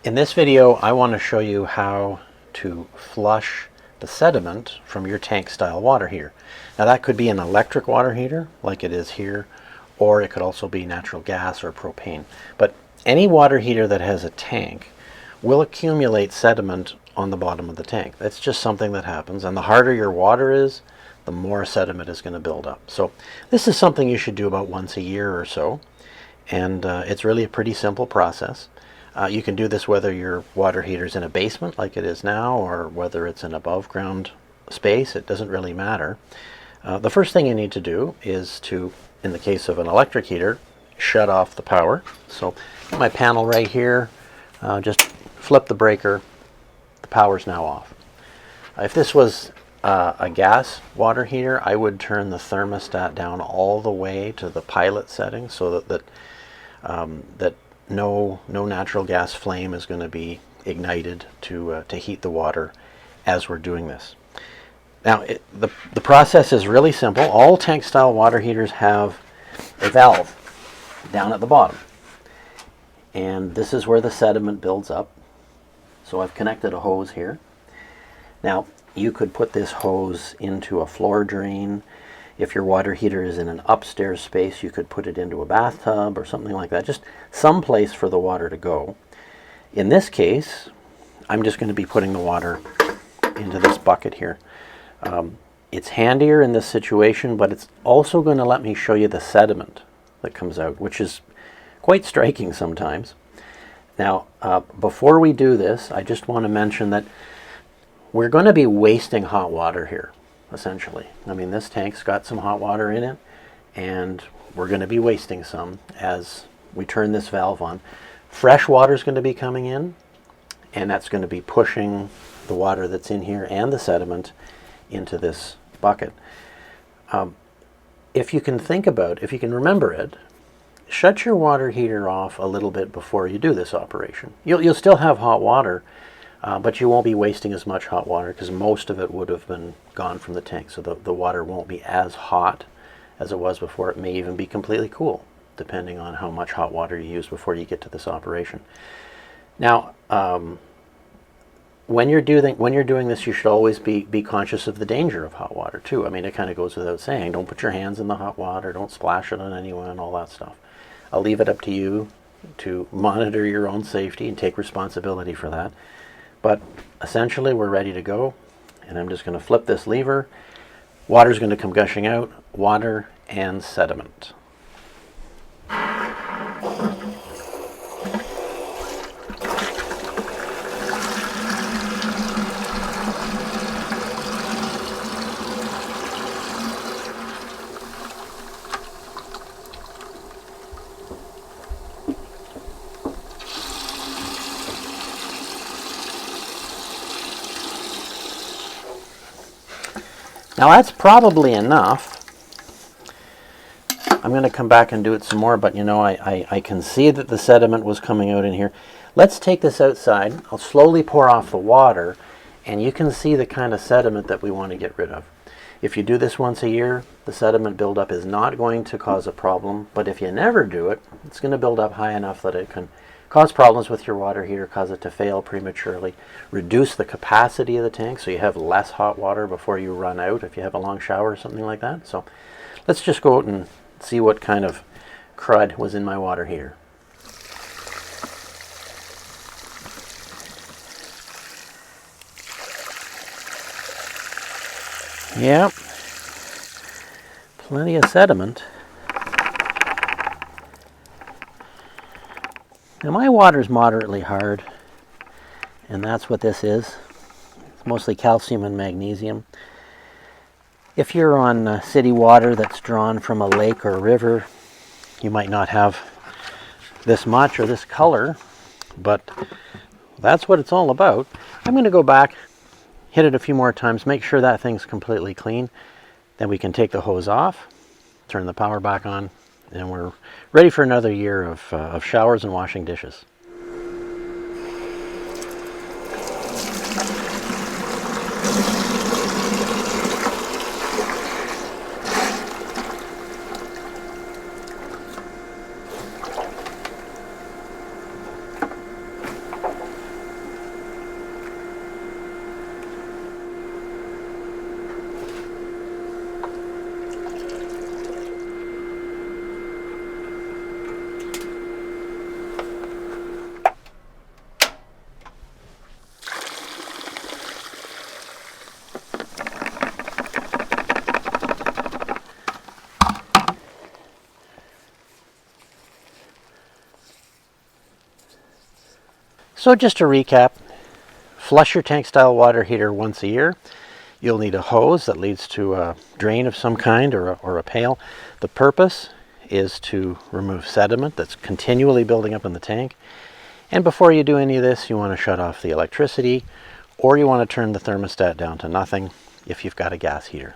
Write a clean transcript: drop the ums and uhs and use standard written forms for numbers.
In this video, I want to show you how to flush the sediment from your tank style water heater. Now that could be an electric water heater like it is here, or it could also be natural gas or propane. But any water heater that has a tank will accumulate sediment on the bottom of the tank. That's just something that happens, and the harder your water is, the more sediment is going to build up. So this is something you should do about once a year or so, and it's really a pretty simple process. You can do this whether your water heater's in a basement like it is now, or whether it's an above ground space. It doesn't really matter. The first thing you need to do is to, in the case of an electric heater, shut off the power. So my panel right here, just flip the breaker, the power's now off. If this was a gas water heater, I would turn the thermostat down all the way to the pilot setting so that no natural gas flame is going to be ignited to heat the water as we're doing this. Now the process is really simple. All tank style water heaters have a valve down at the bottom, and this is where the sediment builds up. So I've connected a hose here. Now you could put this hose into a floor drain. If your water heater is in an upstairs space, you could put it into a bathtub or something like that. Just some place for the water to go. In this case, I'm just going to be putting the water into this bucket here. It's handier in this situation, but it's also going to let me show you the sediment that comes out, which is quite striking sometimes. Now, before we do this, I just want to mention that we're going to be wasting hot water here. Essentially, I mean, this tank's got some hot water in it, and we're going to be wasting some as we turn this valve on. Fresh water is going to be coming in, and that's going to be pushing the water that's in here and the sediment into this bucket. If you can remember it, shut your water heater off a little bit before you do this operation. You'll still have hot water, but you won't be wasting as much hot water because most of it would have been gone from the tank. So the water won't be as hot as it was before. It may even be completely cool, depending on how much hot water you use before you get to this operation. Now, when you're doing this, you should always be conscious of the danger of hot water too. I mean, it kind of goes without saying. Don't put your hands in the hot water. Don't splash it on anyone, all that stuff. I'll leave it up to you to monitor your own safety and take responsibility for that. But essentially, we're ready to go, and I'm just going to flip this lever. Water's going to come gushing out, water and sediment. Now that's probably enough. I'm going to come back and do it some more, but you know, I can see that the sediment was coming out in here. Let's take this outside. I'll slowly pour off the water, and you can see the kind of sediment that we want to get rid of. If you do this once a year, the sediment buildup is not going to cause a problem, but if you never do it, it's going to build up high enough that it can cause problems with your water heater, cause it to fail prematurely, reduce the capacity of the tank so you have less hot water before you run out if you have a long shower or something like that. So let's just go out and see what kind of crud was in my water heater. Yep, plenty of sediment. Now my water's moderately hard, and that's what this is. It's mostly calcium and magnesium. If you're on city water that's drawn from a lake or a river, you might not have this much or this color, but that's what it's all about. I'm going to go back, hit it a few more times, make sure that thing's completely clean. Then we can take the hose off, turn the power back on, and we're ready for another year of showers and washing dishes. So just to recap, flush your tank style water heater once a year. You'll need a hose that leads to a drain of some kind or a pail. The purpose is to remove sediment that's continually building up in the tank. And before you do any of this, you want to shut off the electricity, or you want to turn the thermostat down to nothing if you've got a gas heater.